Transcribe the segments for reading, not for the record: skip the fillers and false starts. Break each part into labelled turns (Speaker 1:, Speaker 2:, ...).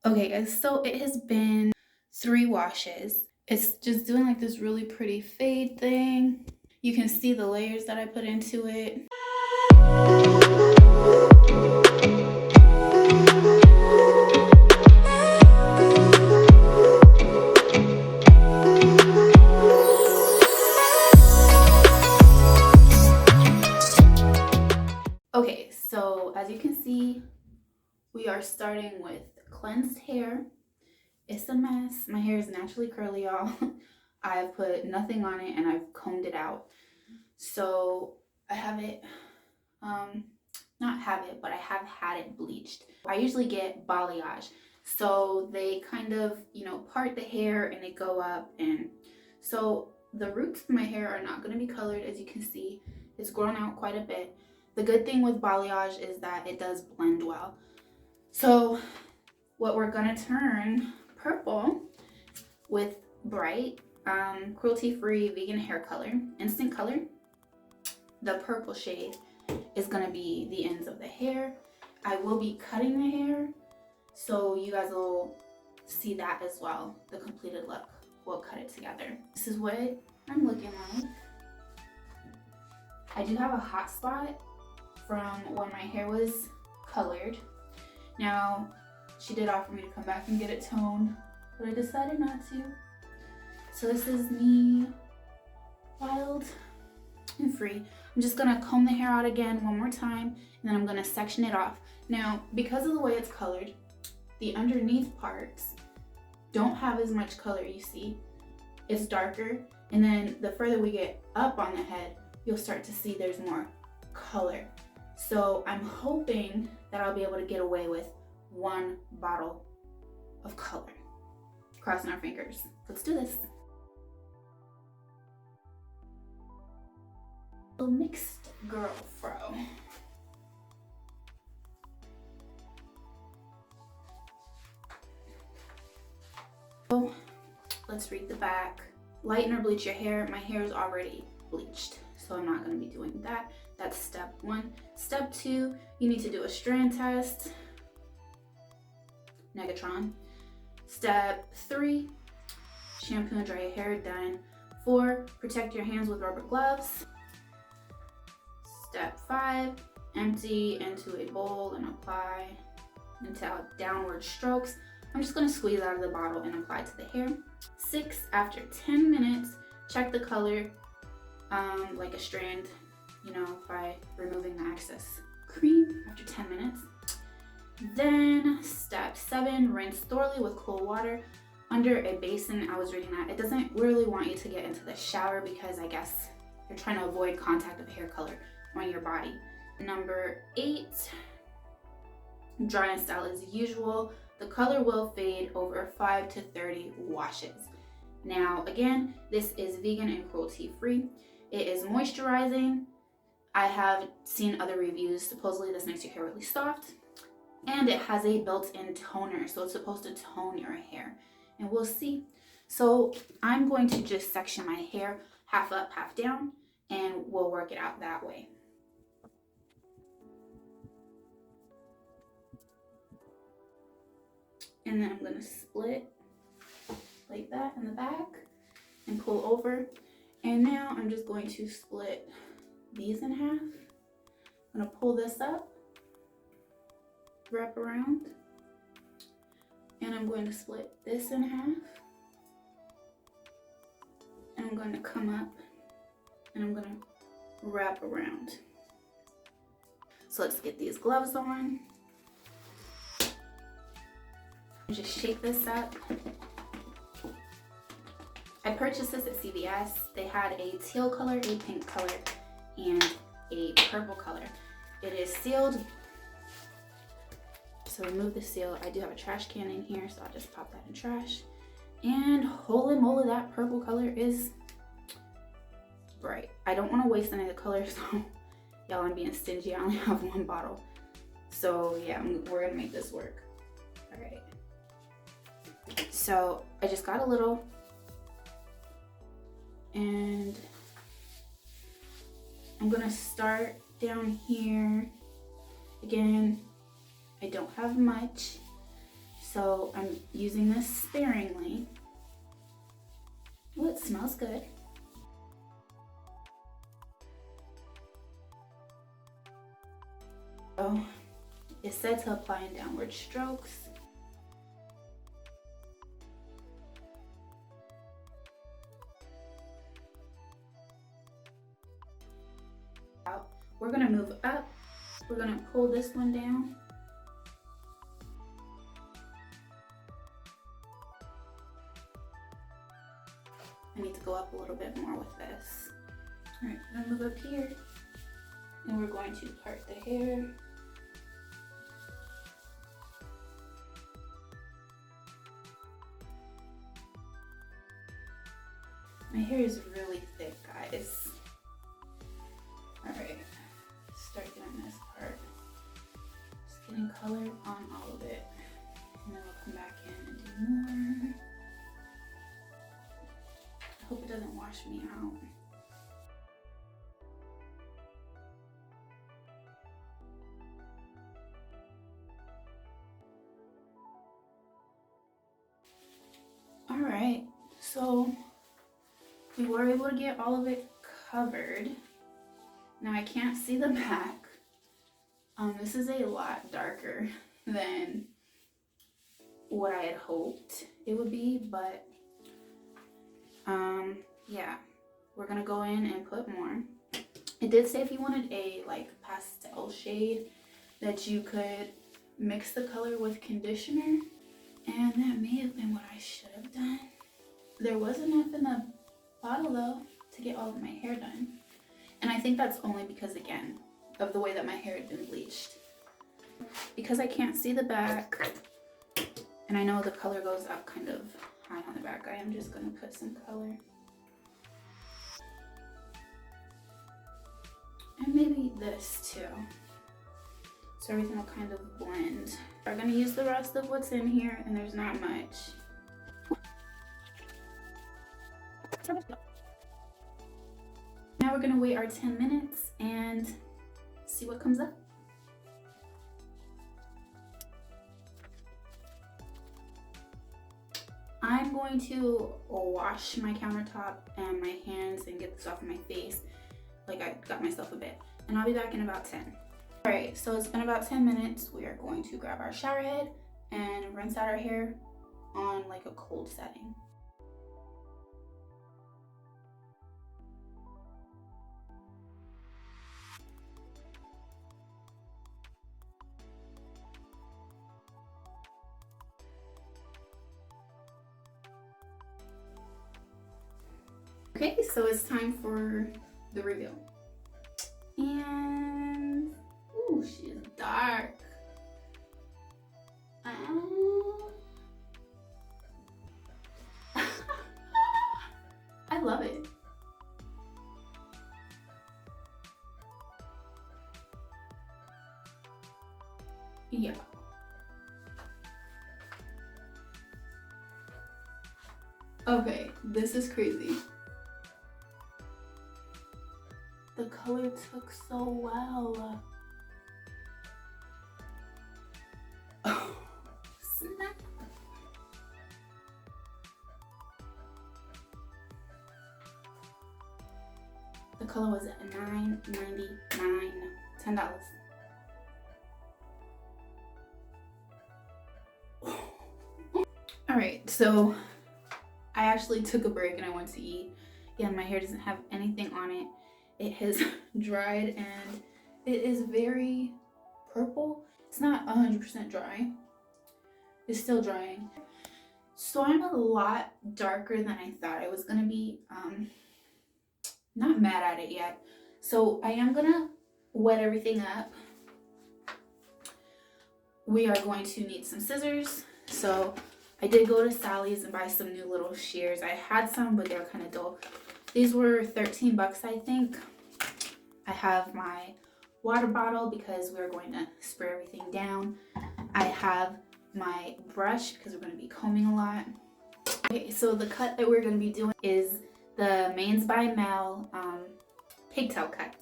Speaker 1: Okay guys, so it has been 3 washes. It's just doing like this really pretty fade thing. You can see the layers that I put into it. Okay, so as you can see, we are starting with cleansed hair. It's a mess. My hair is naturally curly, y'all. I've put nothing on it and I've combed it out. So I have it, not have it, but I have had it bleached. I usually get balayage. So they kind of, part the hair and they go up. And so the roots of my hair are not going to be colored, as you can see. It's grown out quite a bit. The good thing with balayage is that it does blend well. So what we're going to turn purple with Brite, cruelty-free vegan hair color, instant color. The purple shade is going to be the ends of the hair. I will be cutting the hair, so you guys will see that as well. The completed look, we'll cut it together. This is what I'm looking like. I do have a hot spot from when my hair was colored. Now, she did offer me to come back and get it toned, but I decided not to. So this is me, wild and free. I'm just gonna comb the hair out again one more time, and then I'm gonna section it off. Now, because of the way it's colored, the underneath parts don't have as much color, you see. It's darker, and then the further we get up on the head, you'll start to see there's more color. So I'm hoping that I'll be able to get away with 1 bottle of color. Crossing our fingers. Let's do this. A mixed girl fro. So let's read the back. Lighten or bleach your hair. My hair is already bleached, so I'm not going to be doing that. That's step 1. Step 2, you need to do a strand test. Negatron. Step 3, shampoo and dry your hair. Done. 4, protect your hands with rubber gloves. Step 5, empty into a bowl and apply into downward strokes. I'm just going to squeeze out of the bottle and apply to the hair. 6, after 10 minutes, check the color like a strand, by removing the excess cream after 10 minutes. Then step 7, rinse thoroughly with cool water under a basin. I was reading that it doesn't really want you to get into the shower because I guess you're trying to avoid contact of hair color on your body. Number 8, dry and style as usual. The color will fade over 5 to 30 washes. Now again, this is vegan and cruelty free. It is moisturizing. I have seen other reviews. Supposedly this makes your hair really soft, and it has a built-in toner, so it's supposed to tone your hair, and we'll see. So I'm going to just section my hair half up, half down, and we'll work it out that way. And then I'm going to split like that in the back and pull over. And now I'm just going to split these in half. I'm going to pull this up, wrap around, and I'm going to split this in half. And I'm going to come up and I'm going to wrap around. So let's get these gloves on. Just shake this up. I purchased this at CVS. They had a teal color, a pink color, and a purple color. It is sealed. So remove the seal. I do have a trash can in here, so I'll just pop that in trash. And holy moly, that purple color is bright. I don't want to waste any of the colors, so y'all, I'm being stingy. I only have 1 bottle. So yeah, we're gonna make this work. All right. So I just got a little, and I'm gonna start down here. Again, I don't have much, So I'm using this sparingly. Oh, it smells good. Oh, it's said to apply in downward strokes. We're gonna move up. We're gonna pull this one down. I need to go up a little bit more with this. All right, we're gonna move up here and we're going to part the hair. My hair is really thick, guys. All right, start doing this part. Just getting color on all of it. And then we'll come back in and do more. I hope it doesn't wash me out. All right, so we were able to get all of it covered. Now I can't see the back. This is a lot darker than what I had hoped it would be, but yeah, we're gonna go in and put more. It did say if you wanted a like pastel shade that you could mix the color with conditioner, and that may have been what I should have done. There was enough in the bottle though to get all of my hair done, and I think that's only because, again, of the way that my hair had been bleached. Because I can't see the back and I know the color goes up kind of high on the back, I am just going to put some color. And maybe this too, so everything will kind of blend. We're going to use the rest of what's in here, and there's not much. Now we're gonna wait our 10 minutes and see what comes up. I'm going to wash my countertop and my hands and get this off of my face, like I got myself a bit, and I'll be back in about 10. All right, so it's been about 10 minutes. We are going to grab our shower head and rinse out our hair on like a cold setting. Okay, so it's time for the reveal. And, ooh, she is dark. I love it. Yeah. Okay, this is crazy. The color took so well. Oh, snap. The color was at $9.99, $10. All right, so I actually took a break and I went to eat. Yeah, my hair doesn't have anything on it. It has dried and it is very purple. It's not 100% dry. It's still drying. So I'm a lot darker than I thought I was gonna be. Not mad at it yet. So I am gonna wet everything up. We are going to need some scissors. So I did go to Sally's and buy some new little shears. I had some, but they were kind of dull. These were 13 bucks, I think. I have my water bottle because we're going to spray everything down. I have my brush because we're going to be combing a lot. Okay, so the cut that we're going to be doing is the Mains by MELL pigtail cut.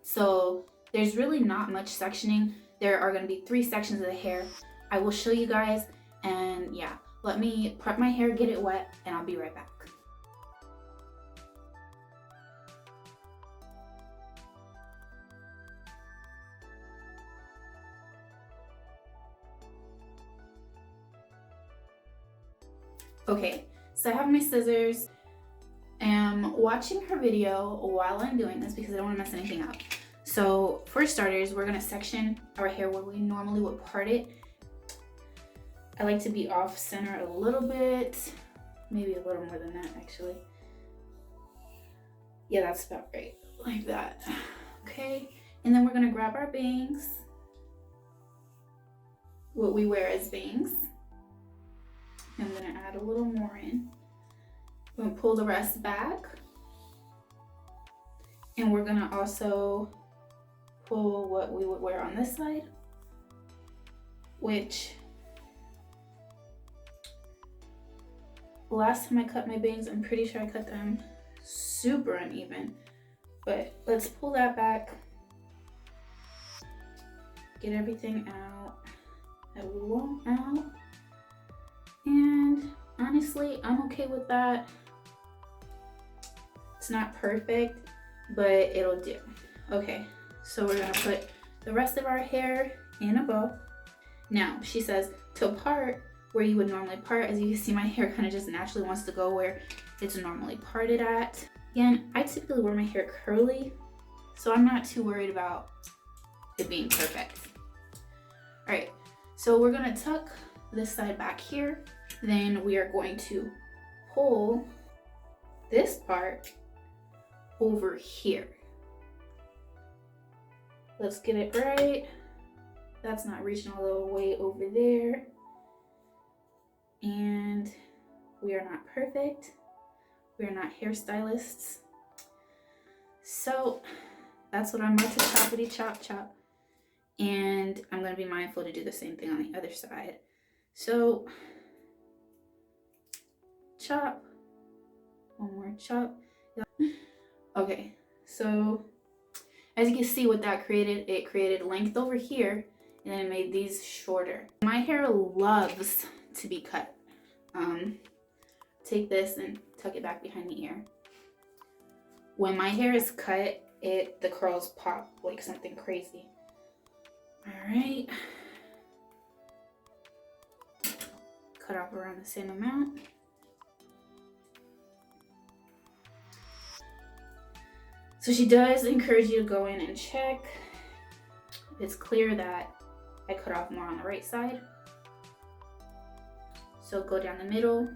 Speaker 1: So there's really not much sectioning. There are going to be 3 sections of the hair. I will show you guys, And yeah, let me prep my hair, get it wet, and I'll be right back. Okay, so I have my scissors. I'm watching her video while I'm doing this because I don't want to mess anything up. So for starters, we're gonna section our hair where we normally would part it. I like to be off center a little bit, maybe a little more than that actually. Yeah, that's about right, like that. Okay, and then we're gonna grab our bangs, what we wear as bangs. I'm gonna add a little more in. We're gonna pull the rest back. And we're gonna also pull what we would wear on this side, which last time I cut my bangs, I'm pretty sure I cut them super uneven. But let's pull that back, get everything out, a little out. And honestly, I'm okay with that. It's not perfect, but it'll do. Okay, so we're gonna put the rest of our hair in a bow. Now, she says to part where you would normally part. As you can see, my hair kind of just naturally wants to go where it's normally parted at. Again, I typically wear my hair curly, so I'm not too worried about it being perfect. All right, so we're gonna tuck this side back here. Then we are going to pull this part over here. Let's get it right. That's not reaching all the way over there. And we are not perfect. We are not hairstylists. So that's what I'm about to choppity chop chop. And I'm gonna be mindful to do the same thing on the other side. So chop, one more chop. Okay, so as you can see what that created, it created length over here and then it made these shorter. My hair loves to be cut. Take this and tuck it back behind the ear. When my hair is cut, the curls pop like something crazy. All right, cut off around the same amount. So she does encourage you to go in and check. It's clear that I cut off more on the right side. So go down the middle.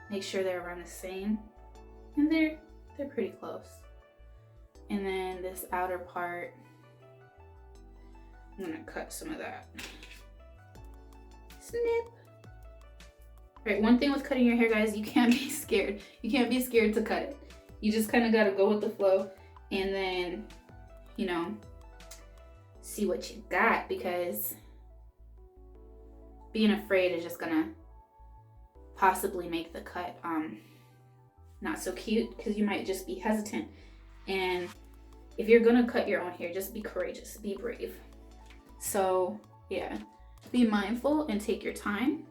Speaker 1: Make sure they're around the same. And they're pretty close. And then this outer part, I'm gonna cut some of that. Snip. All right, one thing with cutting your hair, guys, you can't be scared. You can't be scared to cut it. You just kind of got to go with the flow and then, you know, see what you got, because being afraid is just gonna possibly make the cut not so cute, because you might just be hesitant. And if you're gonna cut your own hair, just be courageous, be brave. So yeah, be mindful and take your time,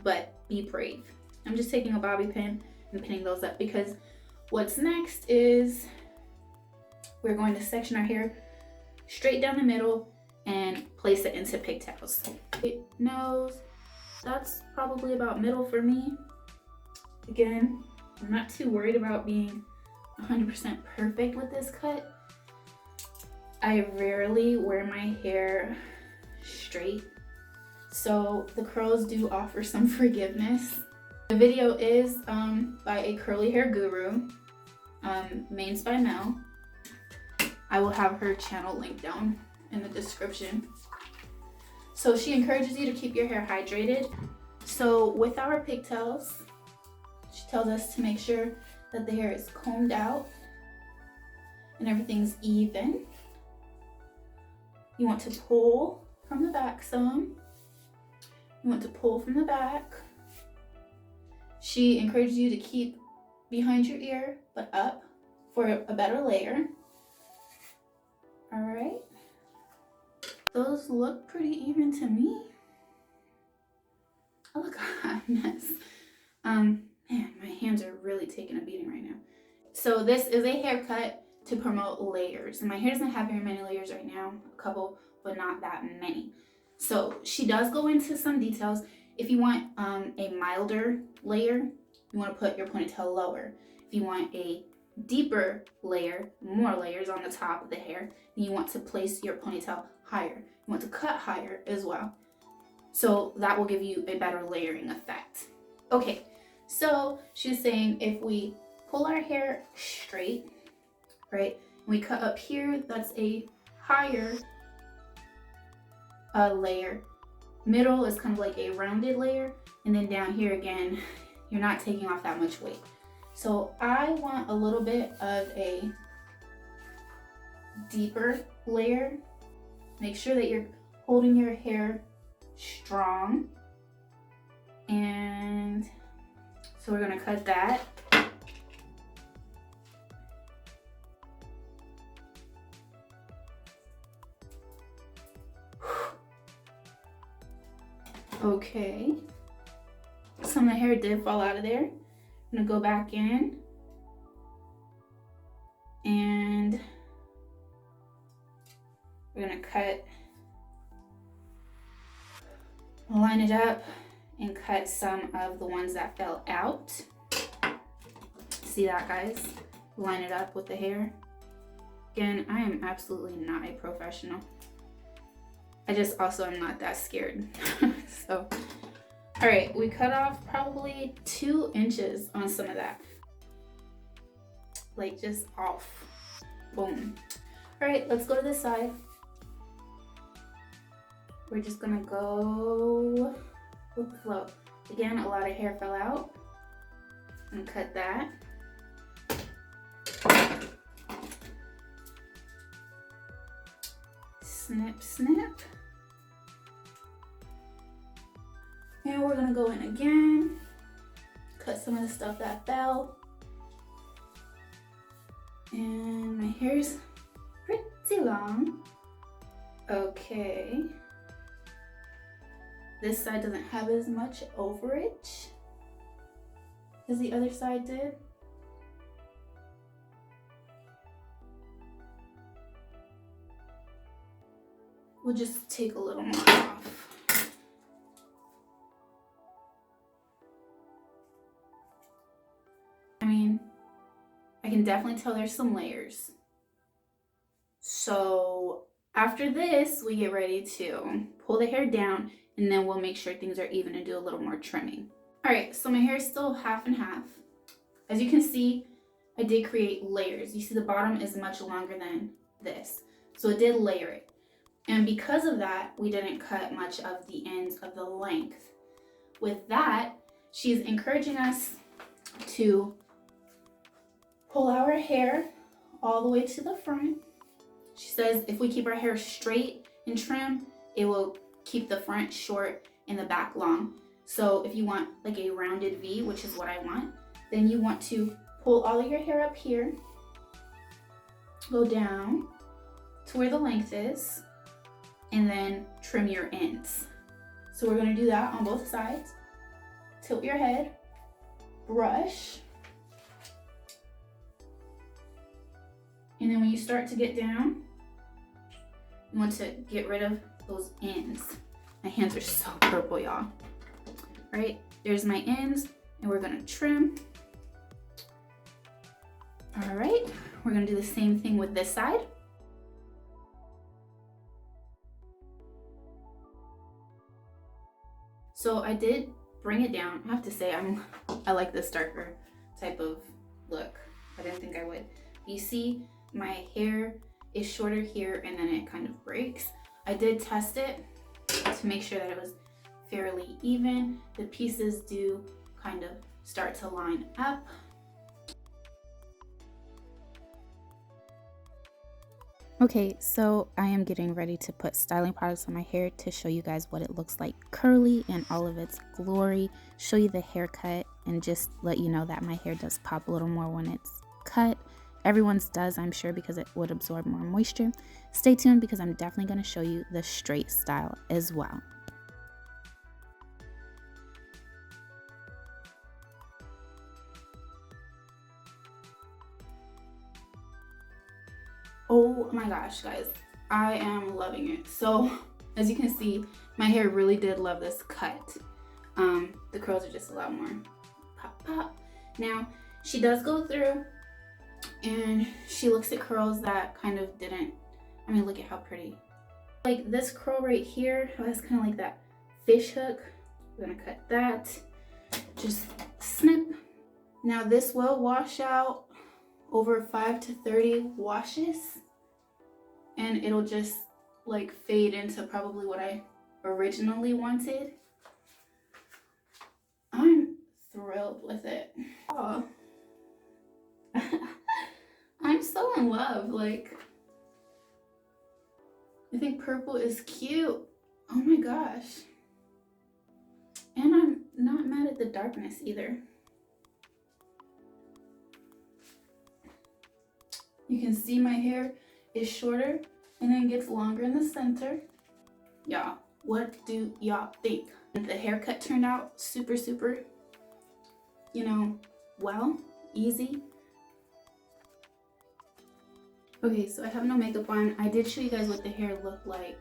Speaker 1: but be brave. I'm just taking a bobby pin and pinning those up, because what's next is we're going to section our hair straight down the middle and place it into pigtails. Nose, that's probably about middle for me. Again, I'm not too worried about being 100% perfect with this cut. I rarely wear my hair straight, so the curls do offer some forgiveness. The video is by a curly hair guru, Mains by Mel. I will have her channel linked down in the description. So she encourages you to keep your hair hydrated. So with our pigtails, she tells us to make sure that the hair is combed out and everything's even. You want to pull from the back some. You want to pull from the back. She encourages you to keep behind your ear, but up for a better layer. All right. Those look pretty even to me. Oh, look, a hot mess. Man, my hands are really taking a beating right now. So this is a haircut to promote layers. And my hair doesn't have very many layers right now, a couple, but not that many. So she does go into some details. If you want a milder layer, you want to put your ponytail lower. If you want a deeper layer, more layers on the top of the hair, then you want to place your ponytail higher. You want to cut higher as well. So that will give you a better layering effect. Okay, so she's saying if we pull our hair straight, right, and we cut up here, that's a higher layer. Middle is kind of like a rounded layer, and then down here again, you're not taking off that much weight. So I want a little bit of a deeper layer. Make sure that you're holding your hair strong. And so we're gonna cut that. Okay, some of the hair did fall out of there. I'm gonna go back in and we're gonna cut, line it up and cut some of the ones that fell out. See that, guys? Line it up with the hair. Again, I am absolutely not a professional. I just also am not that scared. So, all right, we cut off probably 2 inches on some of that. Like just off, boom. All right, let's go to this side. We're just gonna go with the flow. Again, a lot of hair fell out. I'm gonna cut that. Snip, snip. And we're gonna go in again, cut some of the stuff that fell. And my hair's pretty long. Okay. This side doesn't have as much overage as the other side did. We'll just take a little more off. I mean, I can definitely tell there's some layers. So after this, we get ready to pull the hair down, and then we'll make sure things are even and do a little more trimming. All right, so my hair is still half and half. As you can see, I did create layers. You see the bottom is much longer than this. So it did layer it. And because of that, we didn't cut much of the ends of the length. With that, she's encouraging us to pull our hair all the way to the front. She says if we keep our hair straight and trim, it will keep the front short and the back long. So if you want like a rounded V, which is what I want, then you want to pull all of your hair up here, go down to where the length is, and then trim your ends. So we're gonna do that on both sides. Tilt your head, brush, and then when you start to get down, you want to get rid of those ends. My hands are so purple, y'all. All right, there's my ends, and we're gonna trim. All right, we're gonna do the same thing with this side. So I did bring it down. I have to say, I like this darker type of look. I didn't think I would. You see, my hair is shorter here and then it kind of breaks. I did test it to make sure that it was fairly even. The pieces do kind of start to line up.
Speaker 2: Okay, so I am getting ready to put styling products on my hair to show you guys what it looks like curly in all of its glory, show you the haircut, and just let you know that my hair does pop a little more when it's cut. Everyone's does, I'm sure, because it would absorb more moisture. Stay tuned because I'm definitely going to show you the straight style as well.
Speaker 1: Oh my gosh, guys, I am loving it. So as you can see, my hair really did love this cut. The curls are just a lot more pop pop. Now she does go through and she looks at curls that kind of didn't, I mean, look at how pretty. Like this curl right here has kind of like that fish hook. We're gonna cut that, just snip. Now this will wash out over 5 to 30 washes, and it'll just like fade into probably what I originally wanted. I'm thrilled with it. Oh. I'm so in love. Like, I think purple is cute. Oh my gosh. And I'm not mad at the darkness either. You can see my hair is shorter and then gets longer in the center. Y'all, what do y'all think? The haircut turned out super, you know, well, easy. Okay, so I have no makeup on. I did show you guys what the hair looked like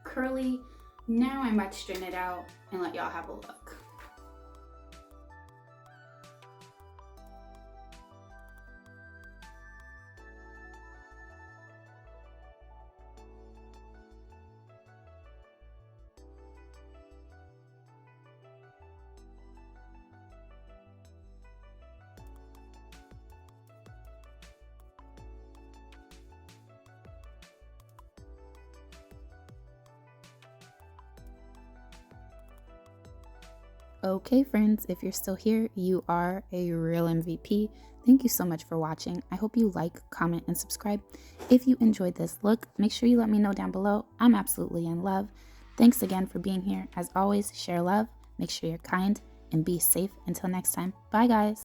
Speaker 1: curly. Now I'm about to straighten it out and let y'all have a look.
Speaker 2: Okay, friends, if you're still here, you are a real MVP. Thank you so much for watching. I hope you like, comment, and subscribe. If you enjoyed this look, make sure you let me know down below. I'm absolutely in love. Thanks again for being here. As always, share love, make sure you're kind, and be safe. Until next time, bye guys.